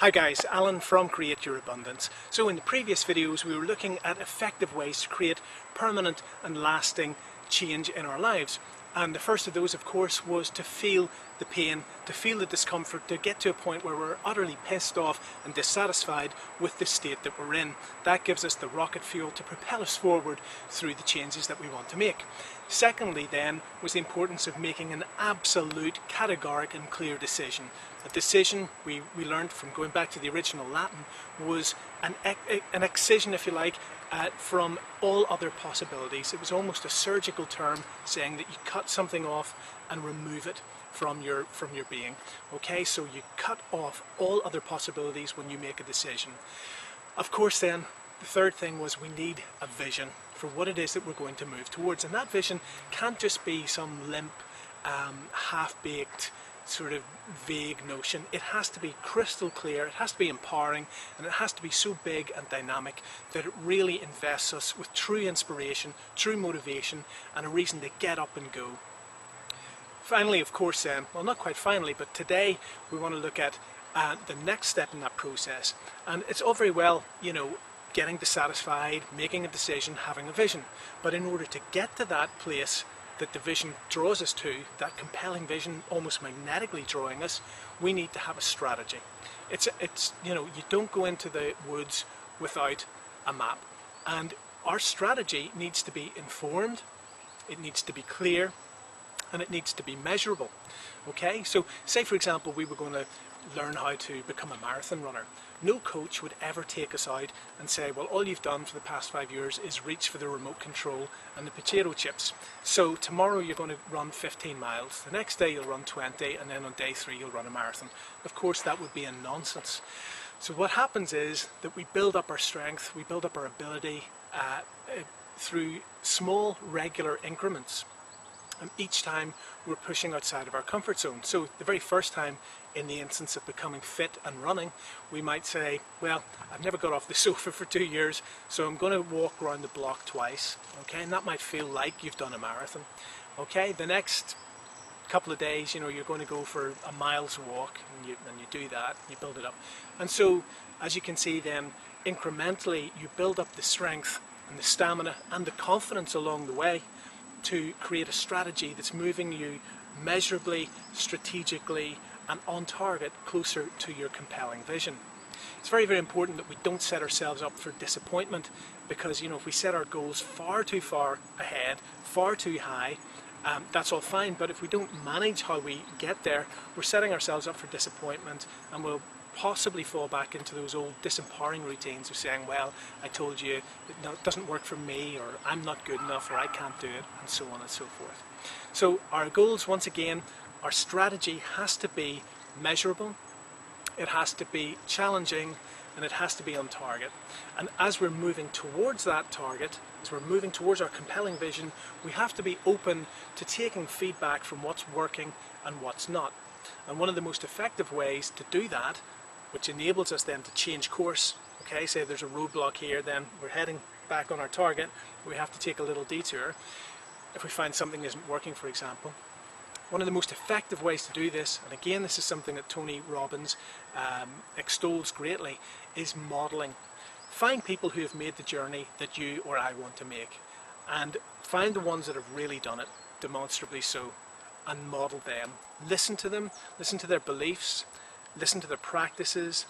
Hi guys, Alan from Create Your Abundance. So in the previous videos we were looking at effective ways to create permanent and lasting change in our lives. And the first of those, of course, was to feel the pain, to feel the discomfort, to get to a point where we're utterly pissed off and dissatisfied with the state that we're in. That gives us the rocket fuel to propel us forward through the changes that we want to make. Secondly then was the importance of making an absolute, categoric and clear decision. A decision we learned from going back to the original Latin was an excision, if you like, from all other possibilities. It was almost a surgical term saying that you cut something off and remove it from your being. Okay, so you cut off all other possibilities when you make a decision. Of course then, the third thing was we need a vision for what it is that we're going to move towards, and that vision can't just be some limp, half-baked, sort of vague notion. It has to be crystal clear, it has to be empowering, and it has to be so big and dynamic that it really invests us with true inspiration, true motivation, and a reason to get up and go. Finally, of course, well, not quite finally, but today we want to look at the next step in that process. And it's all very well, you know, getting dissatisfied, making a decision, having a vision, but in order to get to that place that the vision draws us to, that compelling vision almost magnetically drawing us, we need to have a strategy. It's you know, you don't go into the woods without a map, and our strategy needs to be informed, it needs to be clear, and it needs to be measurable. Okay, so say for example we were going to learn how to become a marathon runner. No coach would ever take us out and say, well, all you've done for the past 5 years is reach for the remote control and the potato chips. So tomorrow you're going to run 15 miles. The next day you'll run 20, and then on day 3 you'll run a marathon. Of course, that would be a nonsense. So what happens is that we build up our strength, we build up our ability through small, regular increments. And each time we're pushing outside of our comfort zone. So the very first time, in the instance of becoming fit and running, we might say, well, I've never got off the sofa for 2 years, so I'm going to walk around the block twice. Okay, and that might feel like you've done a marathon. Okay, the next couple of days, you know, you're going to go for a mile's walk, and you do that, you build it up. And so, as you can see then, incrementally you build up the strength and the stamina and the confidence along the way to create a strategy that's moving you measurably, strategically, and on target closer to your compelling vision. It's very, very important that we don't set ourselves up for disappointment, because, you know, if we set our goals far too far ahead, far too high, that's all fine, but if we don't manage how we get there, we're setting ourselves up for disappointment, and we'll possibly fall back into those old disempowering routines of saying, well, I told you it doesn't work for me, or I'm not good enough, or I can't do it, and so on and so forth. So our goals, once again, our strategy has to be measurable, it has to be challenging, and it has to be on target. And as we're moving towards that target, as we're moving towards our compelling vision, we have to be open to taking feedback from what's working and what's not. And one of the most effective ways to do that, which enables us then to change course, okay, say there's a roadblock here, then we're heading back on our target, we have to take a little detour. If we find something isn't working, for example, one of the most effective ways to do this, and again this is something that Tony Robbins extols greatly, is modeling. Find people who have made the journey that you or I want to make, and find the ones that have really done it, demonstrably so, and model them. Listen to them, listen to their beliefs, listen to their practices,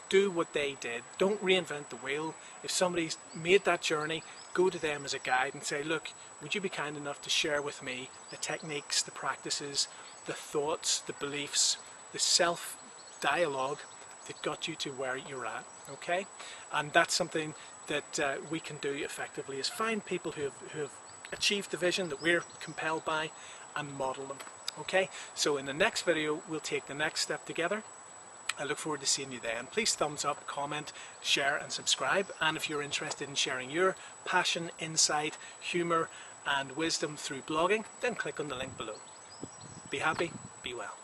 do what they did. Don't reinvent the wheel. If somebody's made that journey, go to them as a guide and say, look, would you be kind enough to share with me the techniques, the practices, the thoughts, the beliefs, the self-dialogue that got you to where you're at, okay? And that's something that we can do effectively, is find people who have achieved the vision that we're compelled by and model them, okay? So in the next video, we'll take the next step together. I look forward to seeing you then. Please thumbs up, comment, share and subscribe. And if you're interested in sharing your passion, insight, humour and wisdom through blogging, then click on the link below. Be happy, be well.